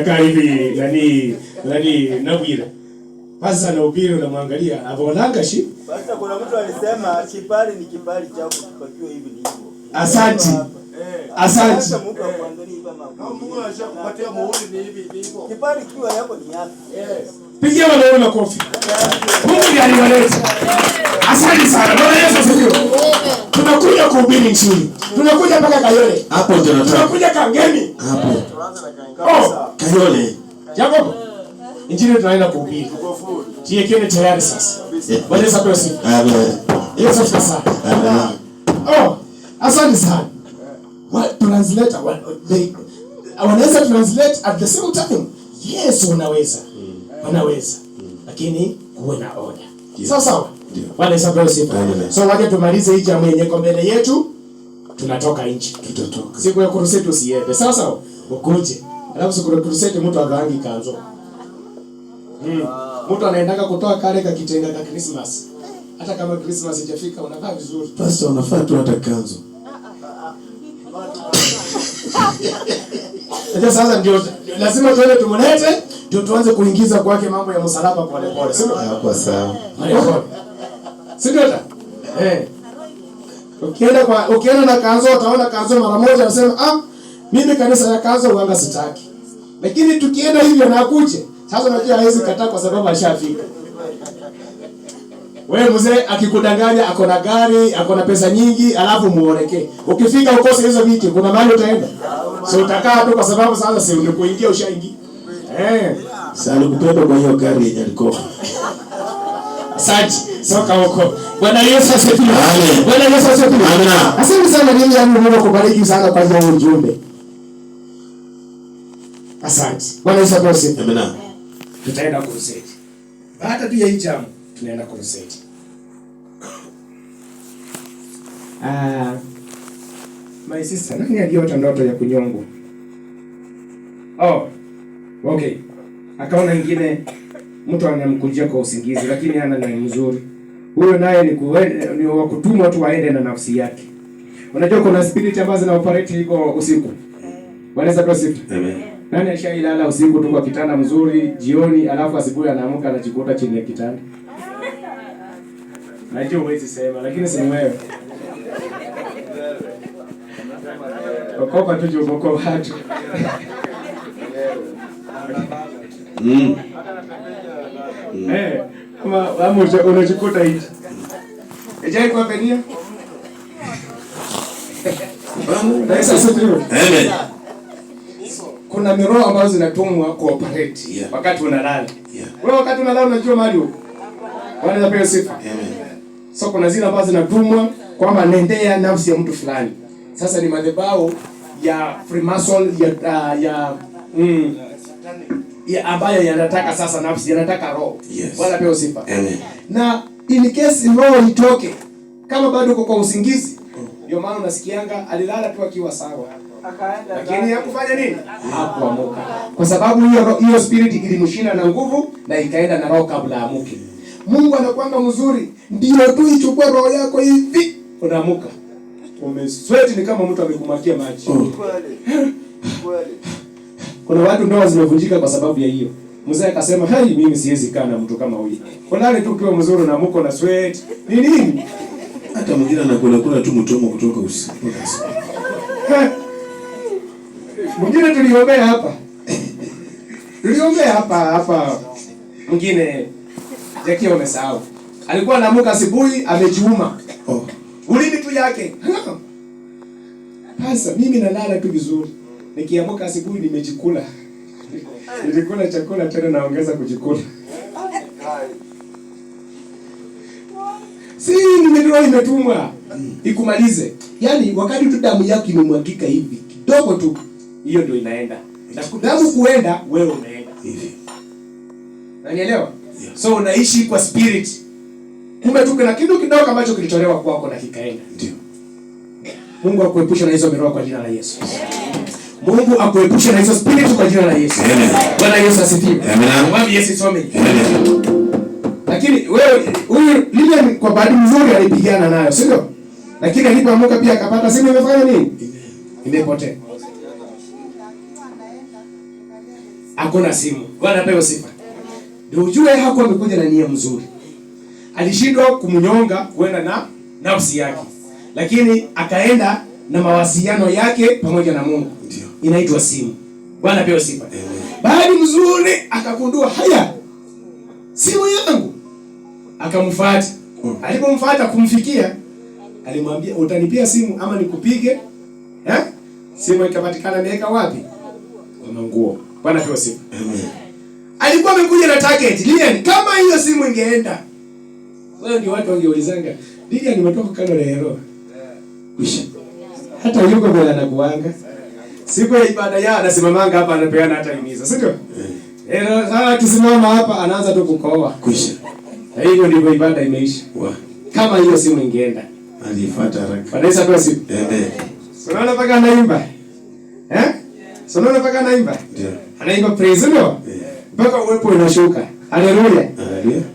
anakaa hivi nani Nabwira. Sasa na ubiri unamwangalia abonanga shi. Basta kuna mtu alisema kipali ni kipali chako kipakiwa hivi ni hivyo. Asante. Asante. Sasa Mungu akuangalie kama Mungu anashakupatia muhuri ni hivi hivyo. Kipali kiwa yako ni yako. Yes. Pigia wale makofi. Mungu ndiye aliwaleta. Asante sana. Bwana Yesu asifiwe. Tunakuja kuhubiri nchini. Tunakuja mpaka Kayole. Hapo ndio nataka. Tunakuja Kangemi. Hapo. Kayole. Jacob. Injili tunaenda kuhubiri. Jiekeni tayari sasa. Bwana Yesu asifiwe. Amen. Yesu asifiwe. Amen. Asante sana. What translator wanaweza translate at the same time. Yes, unaweza. Wanaweza. Lakini kuwe na order. Sawa sawa. Bwana Yesu asifiwe. So waje tumalize hii jamu yenye kwa mbele yetu. Tunatoka nje. Tutatoka. Siku ya kuruseti usiende. Sawa sawa. Ukuje. Alafu siku ya kuruseti mtu avaangi kanzo. Mtu anaendaka kutoa kale ka kitenga ka Christmas. Hata kama Christmas haijafika unavaa vizuri. Pastor unafaa tu hata kanzo. Sasa ndio lazima tuende tumlete ndio tuanze kuingiza kwake mambo ya msalaba pole pole. Sio? Hapo sawa. Sio hata? Ukienda na kanzo utaona kanzo mara moja unasema mimi kanisa ya kanzo uanga sitaki. Lakini tukienda hivyo na akuje sasa unajua hawezi kataa kwa sababu ashafika. Wewe mzee akikudanganya ako na gari, ako na pesa nyingi, alafu muonekee. Ukifika ukose hizo vitu, kuna mahali utaenda. So utakaa tu kwa sababu sasa si ulikuingia ushaingia. Sasa nikupenda kwa hiyo gari yenye alikuwa. Asante. Soka huko. Bwana Yesu asifiwe. Amen. Bwana Yesu asifiwe. Amen. Asante sana mimi yangu Mungu akubariki sana kwa hiyo ujumbe. Asante. Bwana Yesu asifiwe. Amen. Tutaenda crusade. Baada tu ya hii jamu tunaenda crusade. My sister, nani aliota ndoto ya kunyongwa? Okay. Akaona ingine mtu anamkujia kwa usingizi lakini hana nia nzuri. Huyo naye ni wa kutumwa tu aende na nafsi yake. Unajua kuna spirit ambazo zina operate iko usiku. Wanaweza kusifu. Amen. Nani ashailala usiku tu kwa kitanda mzuri, jioni alafu asubuhi anaamka anajikuta chini ya kitanda? Najua huwezi sema lakini si wewe. Okoka tu juu kwa watu. Kama unajikuta hivi. Ejai kwa penia? Amen. Kuna miroho ambazo zinatumwa cooperate wakati unalala. Wewe wakati unalala unajua mahali huko. Wanaweza pewa sifa. So kuna zile ambazo zinatumwa kwamba nendea nafsi ya mtu fulani. Sasa ni madhabahu ya Freemason ya ambayo yanataka sasa nafsi, yanataka roho. Wala pewa sifa. Na in case roho itoke kama bado uko kwa usingizi, ndio maana unasikianga alilala tu akiwa sawa. Lakini hakufanya nini? Hakuamuka. Kwa sababu hiyo spirit ilimshinda na nguvu na ikaenda na roho kabla amuke. Mungu anakuanga mzuri, ndio tu ichukue roho yako hivi unaamuka. Umesweat ni kama mtu amekumakia maji. Kweli. Kuna watu ndoa zimevunjika kwa sababu ya hiyo. Mzee akasema, mimi siwezi kaa na mtu kama huyu." Kuna tu ukiwa mzuri na mko na sweat. Ni nini? Hata mwingine anakula tu mtomo kutoka usiku. Mwingine tuliombea hapa. Mwingine Jackie wamesahau. Alikuwa anaamka asubuhi amejiuma. Ulimi tu yake. Sasa mimi nalala tu vizuri. Nikiamka asubuhi nimejikula. Nilikula chakula tena naongeza kujikula. Si nimeroho imetumwa ikumalize. Yaani wakati tu damu yako imemwagika hivi kidogo tu, hiyo ndio inaenda. Na damu kuenda wewe unaenda hivi. Unanielewa? So unaishi kwa spirit. Kumbe tu kuna kitu kidogo ambacho kilitolewa kwako na kikaenda. Ndio. Mungu akuepushe na hizo miroho kwa jina la Yesu. Mungu akuepushe na hizo spirit kwa jina la Yesu. Bwana Yesu asifiwe. Amen. Mwambie Yesu some. Lakini wewe huyu Lilian kwa bahati nzuri alipigana nayo, si ndio? Lakini alipoamka pia akapata simu imefanya nini? Imepotea. hakuna simu. Bwana apewe sifa. Ndio ujue hakuwa amekuja na nia mzuri. Alishindwa kumnyonga kwenda na nafsi yake, lakini akaenda na mawasiliano yake pamoja na Mungu. Ndio inaitwa simu. Bwana apewe sifa. Baada mzuri akagundua, haya, simu yangu. Akamfuata. Alipomfuata kumfikia, alimwambia, utanipia simu ama nikupige? Simu ikapatikana imeweka wapi? Kwa nguo. Bwana apewe sifa. Alikuwa amekuja na target. Lilian, kama hiyo simu ingeenda, wao ndio watu wangeulizanga, Lilian nimetoka kando la hero. Kisha hata yuko bila anakuanga. Siku ya ibada yao anasimamanga hapa anapeana hata himiza, si ndio? Sasa akisimama hapa anaanza tu kukoa. Kisha. Na hiyo ndivyo ibada imeisha. Kama hiyo simu ingeenda, alifuata haraka. Kanisa kwa simu. Unaona paka anaimba? Unaona paka anaimba? Ndio. Anaimba praise ndio? Mpaka uwepo unashuka. Haleluya.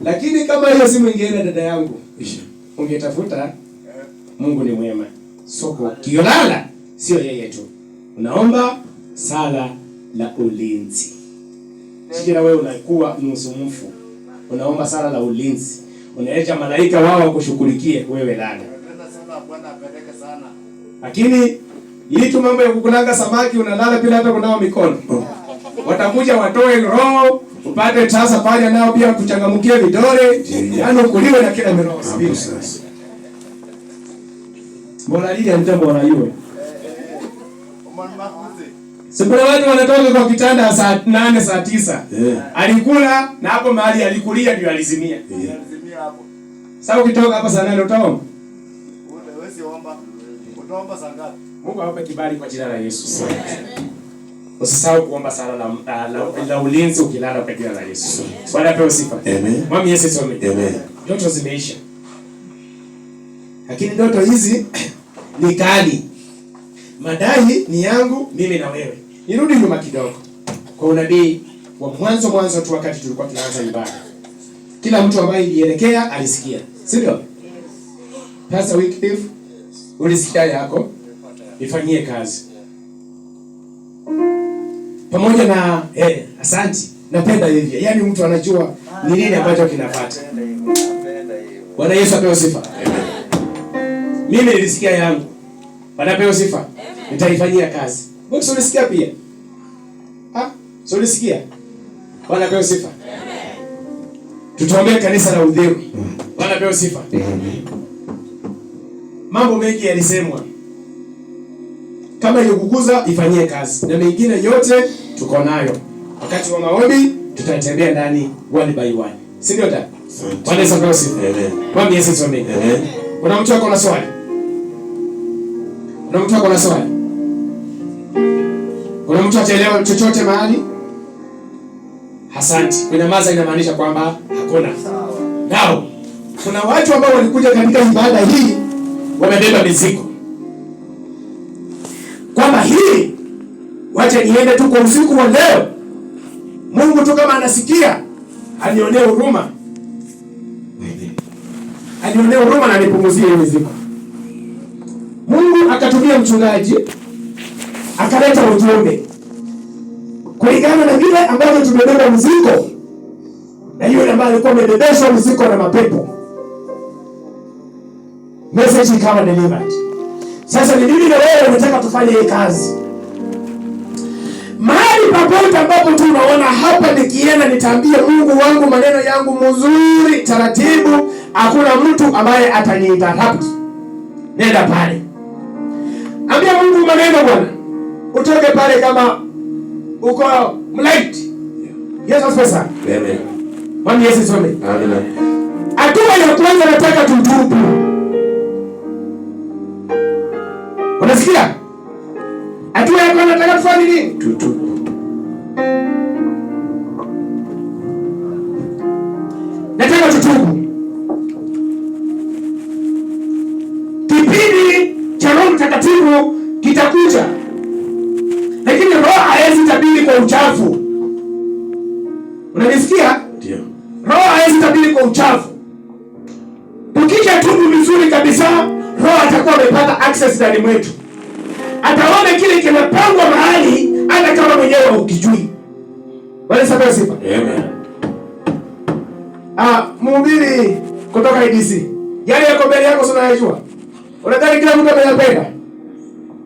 Lakini kama hiyo simu ingeenda, dada yangu, ungetafuta. Mungu ni mwema. Soko kiolala sio yeye tu. Unaomba sala la ulinzi. Sikira wewe unakuwa nusu mfu. Unaomba sala la ulinzi. Unaacha malaika wao wakushughulikie wewe lala. Lakini hii tu mambo ya kukulanga samaki unalala bila hata kunawa mikono. Watakuja watoe roho, upate tasa panya nao pia kuchangamkia vidole, yaani kuliwe na kila miroho sabini. Mbona lile mbona yule? Sibura watu wanatoka kwa kitanda saa 8 saa 9. Alikula na hapo mahali alikulia ndio alizimia. Alizimia hapo. Sasa ukitoka hapa saa 8 utaomba. Wewe si omba. Utaomba saa ngapi? Mungu awape kibali kwa jina la Yesu. Usisahau kuomba sala la ulinzi ukilala kwa jina la Yesu. Bwana apewe sifa. Amen. Mwami Yesu some. Amen. Ndoto zimeisha. Lakini ndoto hizi ni kali. Madai ni yangu mimi na wewe. Nirudi nyuma kidogo. Kwa unabii wa mwanzo tu wakati tulikuwa tunaanza ibada. Kila mtu ambaye ilielekea alisikia. Si ndio? Pastor Wycliffe, ulisikia yako? Ifanyie kazi. Pamoja na asante. Napenda hivyo. Yaani mtu anajua ni nini ambacho kinafuata. Bwana Yesu apewe sifa. Mimi nilisikia yangu. Bwana apewe sifa. Nitaifanyia kazi. Wewe ulisikia pia? Sio ulisikia? Bwana apewe sifa. Tutaombea kanisa la udhuru. Bwana apewe sifa. Mambo mengi yalisemwa. Kama ilikuguza ifanyie kazi. Na mengine yote tuko nayo. Wakati wa maombi tutatembea ndani one by one. Si ndio dada? Bwana Yesu apewe sifa. Amen. Mwambie Yesu some. Amen. Kuna mtu akona swali? Kuna mtu akona swali? Kuna mtu ataelewa chochote mahali? Asante. Kunyamaza inamaanisha kwamba hakuna. Nao kuna watu ambao walikuja katika ibada hii wamebeba mizigo. Kwamba hii wacha niende tu kwa usiku wa leo. Mungu tu kama anasikia anionee huruma. Anionee huruma na nipunguzie mizigo. Mungu akatumia mchungaji akaleta ujumbe kulingana na vile ambavyo tumebeba mzigo na yule ambaye alikuwa amebebeshwa mzigo na mapepo. Message ikawa delivered. Sasa ni mimi na wewe unataka tufanye hii kazi. Mahali popote ambapo tunaona hapa nikienda nitaambia Mungu wangu maneno yangu mzuri taratibu, hakuna mtu ambaye ataniinterrupt. Nenda pale. Ambia Mungu maneno Bwana. Utoke pale kama uko mlight. Yesu asifiwe. Amen. Mwambie Yesu some. Amen. Hatua ya kwanza nataka tutubu. Unasikia? Hatua ya kwanza nataka tufanye nini? Tutubu. Nataka tutubu. Kipindi cha Roho Mtakatifu kitakuja. Lakini roho haiwezi tabiri kwa uchafu. Unanisikia? Ndio. Roho haiwezi tabiri kwa uchafu. Tukija tubu vizuri kabisa, roho atakuwa amepata access ndani mwetu. Ataona kile kimepangwa mahali hata kama mwenyewe ukijui. Bwana sababu sifa. Amen. Mhubiri kutoka IDC. Yale yako mbele yako sio unayajua. Unadhani kila mtu anayapenda?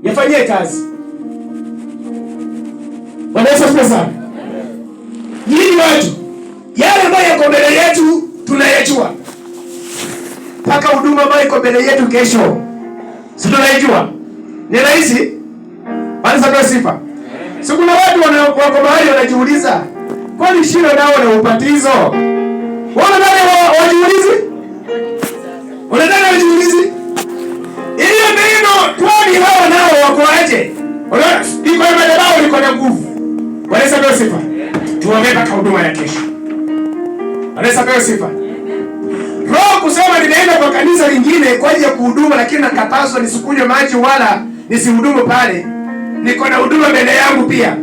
Yafanyie kazi. Bwana Yesu asifiwe. Nyinyi watu, yale ambayo yako mbele yetu tunayajua. Paka huduma ambayo iko mbele yetu kesho. Si tunayajua? Ni rahisi? Bwana sababu sifa. Si kuna watu wako mahali wanajiuliza, kwani shida nao na ubatizo? Wana nani wajiulizi? Wana nani wajiulizi? Ile neno kwani hao nao wako aje? Unaona? Iko madhabahu liko na nguvu. Bwana sababu sifa. Tuombe mpaka huduma ya kesho. Bwana sababu sifa. Roho kusema ninaenda kwa kanisa lingine kwa ajili ya kuhuduma, lakini nakatazwa nisikunywe maji wala nisihudumu pale. Niko na huduma mbele yangu pia.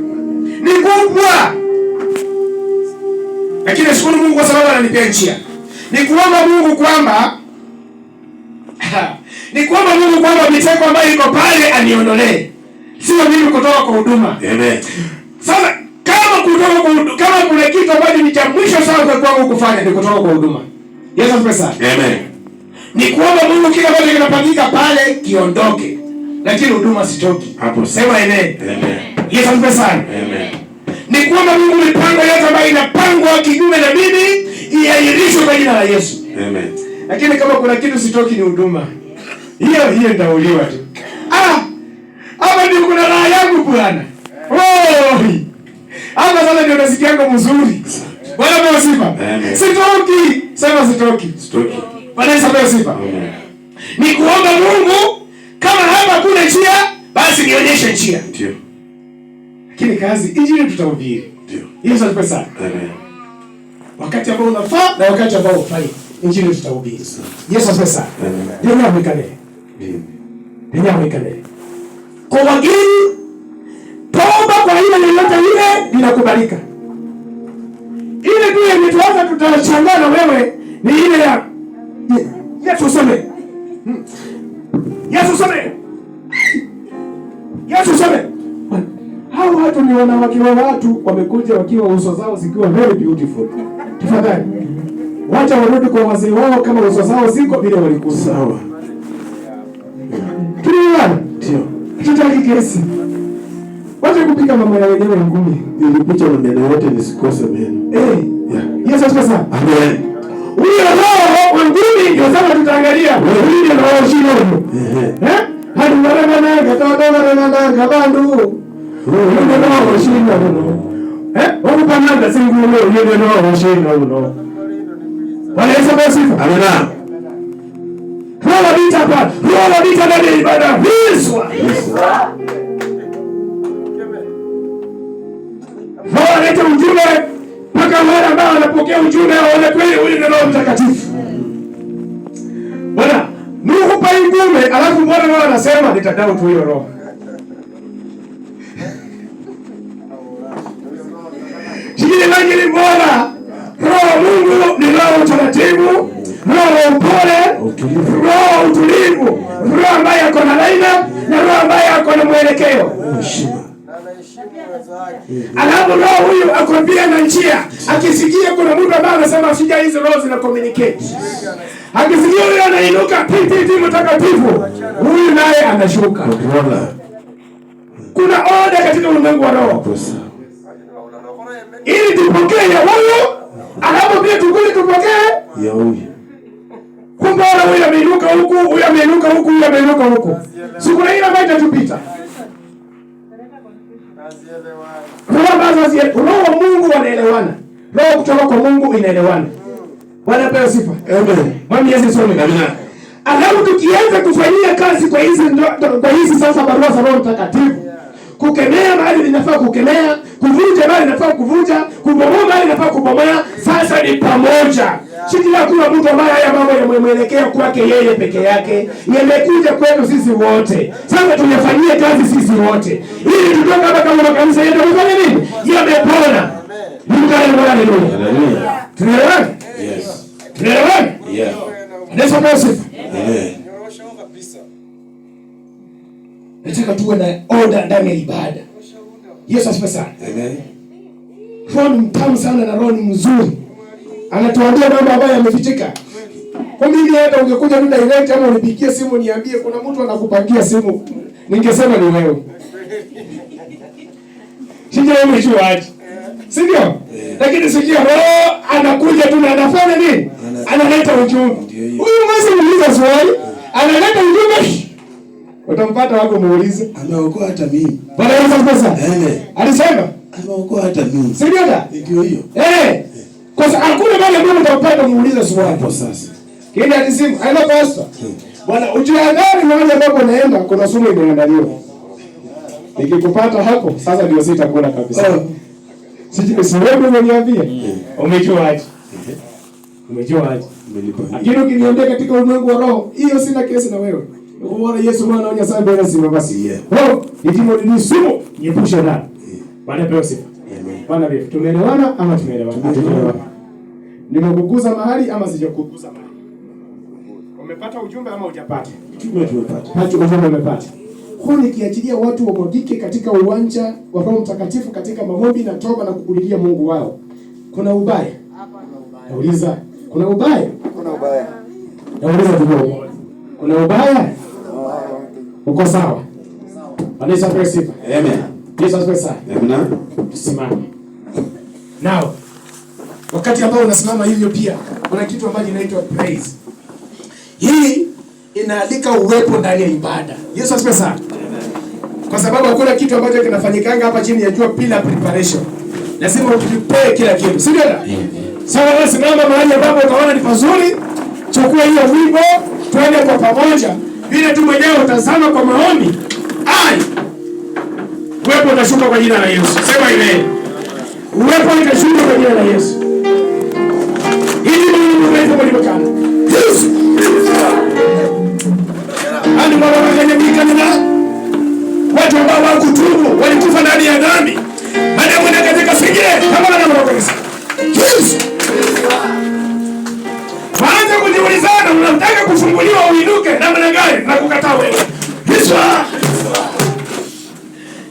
Ni kubwa. Lakini nashukuru Mungu kwa sababu ananipea njia. Ni kuomba Mungu kwamba miteko ambayo iko pale aniondolee. Sio mimi kutoka kwa huduma. Amen. Sasa kama kuna kitu ambacho ni cha mwisho sana kwa kwangu kufanya ni kutoka kwa huduma. Yesu asifiwe. Amen. Ni kuomba Mungu kila ambacho kinapangika pale kiondoke. Lakini huduma sitoki. Hapo sema amen. Amen. Yesu asifiwe. Amen. Ni kuomba Mungu mipango yote ambayo inapangwa kinyume na mimi iahirishwe kwa jina la Yesu. Amen. Lakini kama kuna kitu sitoki ni huduma. Hiyo nitauliwa tu. Hapa ndio kuna raha yangu Bwana. Hapa sasa ndio nasikia yangu mzuri. Bwana kwa sifa. Sitoki. Sema sitoki. Sitoki. Bwana kwa sifa. Ni kuomba Mungu kama hapa kuna njia basi nionyeshe njia. Ndio. Lakini kazi injili tutahubiri. Ndio. Yesu asifiwe sana. Amen. Wakati ambao unafaa na wakati ambao hufai, injili tutahubiri. Yesu asifiwe sana. Ndio mwekane. Ndio mwekane. Kwa wageni toba kwa ile yoyote ile linakubalika. Ile tu yenye tuanza tutashangaa na wewe ni ile ya Yesu useme. Yesu useme. Yesu useme. Hao watu ni wanawake wa watu wamekuja wakiwa uso zao zikiwa very beautiful. Tafadhali. Wacha warudi kwa wazee wao kama uso zao ziko vile walikuwa. Sawa. Tuliona? Ndio. Tutaki kesi. Wacha kupika mama ya wenyewe ngumi. Nilikuja na neno yote nisikose meno. Yesu asifiwe sana. Amen. Huyo roho wa ngumi ndio sasa tutaangalia. Huyo roho shino. Hadi mara katoa bandu. Huyo roho shino. Wakupananga singulo huyo roho shino. Bwana Yesu asifiwe. Amen. Roho vita ndani ibada. Viswa. Leta ujumbe mpaka wale ambao wanapokea ujumbe waone kweli huyu ni Roho Mtakatifu. Bwana, Mungu pa ujumbe alafu mbona wao wanasema nitadao tu hiyo roho. Shikile ngili mbona? Roho Mungu ni roho taratibu, roho upole, roho utulivu, roho ambaye ako na laina na roho ambaye ako na mwelekeo. Alafu roho huyu akwambia na njia. Akisikia kuna mtu ambaye anasema shida hizo roho zina communicate. Akisikia huyu anainuka pipi mtakatifu, huyu naye anashuka. Kuna oda katika ulimwengu wa roho. Ili tupokee ya huyu, alafu pia tupokee ya huyu. Kumbe huyu ameinuka huku, huyu ameinuka huku, huyu ameinuka huku. Siku ile ambayo itatupita. Roho wa Mungu wanaelewana. Roho kutoka kwa Mungu inaelewana. Bwana apewe sifa. Amen. Mwami Yesu some. Amen. Alafu tukianza kufanyia kazi kwa hizi sasa barua za Roho Mtakatifu. Kukemea mahali inafaa kukemea, kuvunja mahali inafaa kuvunja, kubomoa mahali inafaa kubomoa. Sasa ni pamoja. Shikila kuna mtu ambaye haya mambo yamemwelekea kwake yeye peke yake. Yamekuja kwetu sisi wote. Sasa tunafanyia kazi sisi wote. Ili tutoke hapa kama makanisa yetu kufanya nini? Yamepona. Haleluya. Haleluya. Tunaelewana? Yes. Tunaelewana? Yeah. Yesu asifiwe. Amen. Nataka tuwe na order ndani ya ibada. Yesu asifiwe sana. Amen. Roho ni mtamu sana na Roho ni mzuri. Anatuambia mambo ambayo yamefichika. Kwa mimi hata ungekuja tu direct ama unipigie simu niambie kuna mtu anakupangia simu, ningesema ni wewe. Sije umejua aje. Si ndio? Lakini sikia Roho anakuja tu na anafanya nini? Analeta ujumbe. Huyu mwezi muuliza swali, analeta ujumbe. Utampata wako muulize. Ameokoa hata mimi. Bwana Yesu asifiwe. Alisema ameokoa hata mimi. Si ndio? Ndio hiyo. Kwa sababu hakuna mahali ambapo utampata muulize swali hapo sasa. Kile alisema, aina pastor. Bwana ujiandae mahali ambapo naenda kuna sumu imeandaliwa. Nikikupata hapo sasa ndio sitakula kabisa. Si wewe umeniambia? Umejua aje? Umejua aje? Lakini ukiniambia katika ulimwengu wa roho, hiyo sina kesi na wewe. Unaona Yesu mwana wa Nyasaye mbele si basi. Roho, nitimo ni sumu, niepushe nayo. Bwana pewe sifa. Bwana wewe, tumeelewana ama tumeelewana? Tumeelewana. Nimekuguza mahali ama sijakuguza mahali? Umepata ujumbe ama hujapata? Ujumbe tumepata. Hacho ujumbe umepata. Kwa nikiachilia watu wamwagike katika uwanja wa Roho Mtakatifu katika maombi na toba na kukulilia Mungu wao. Kuna ubaya? Nauliza, kuna ubaya? Kuna ubaya. Nauliza tu. Kuna ubaya? Uko sawa? Anisa sifa. Amen. Yesu asifiwe sana. Amen. Tusimame. Now, wakati ambao unasimama hivyo pia kuna kitu ambacho kinaitwa praise. Hii inaalika uwepo ndani ya ibada. Yesu asifiwe sana. Kwa sababu hakuna kitu ambacho kinafanyikanga hapa chini ya jua bila preparation. Lazima uprepare kila kitu. Si ndio? Sawa, wewe simama mahali ambapo utaona ni pazuri. Chukua hiyo wimbo, twende kwa pamoja. Vile tu mwenyewe utazama kwa maombi. Uwepo utashuka kwa jina la Yesu. Sema amen. Uwepo utashuka kwa jina la Yesu. Hili ni uwepo kwa libakana. Yesu. Ani baba wakanyamika nina. Watu ambao hawakutubu, walikufa ndani ya dhambi. Baada ya kwenda katika sijie, kama na mwokozi. Yesu. Waanze kujiulizana, unataka kufunguliwa uinuke namna gani na kukataa wewe. Yesu.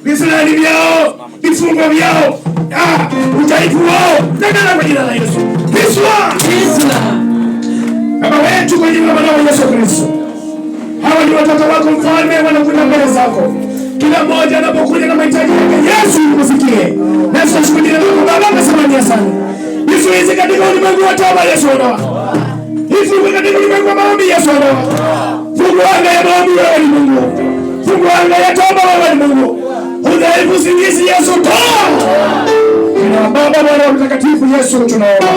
Visirani vyao, vifungo vyao, udhaifu wao, nenda kwa jina la Yesu. Yesu. Baba wetu kwa jina la Yesu Kristo. Hawa ni watoto wako mfalme, wanakuja mbele zako. Kila mmoja anapokuja na mahitaji yake, Yesu umsikie. Yesu ashukuru jina lako Baba, amesimamia sana. Yesu hizi katika ulimwengu wa toba, Yesu ondoa. Yesu katika ulimwengu wa maombi, Yesu ondoa. Fungua anga ya maombi, wewe ni Mungu. Fungua anga ya toba, wewe ni Mungu. Udhaifu usingizi, Yesu toa. Jina la Baba na Roho Mtakatifu, Yesu tunaomba.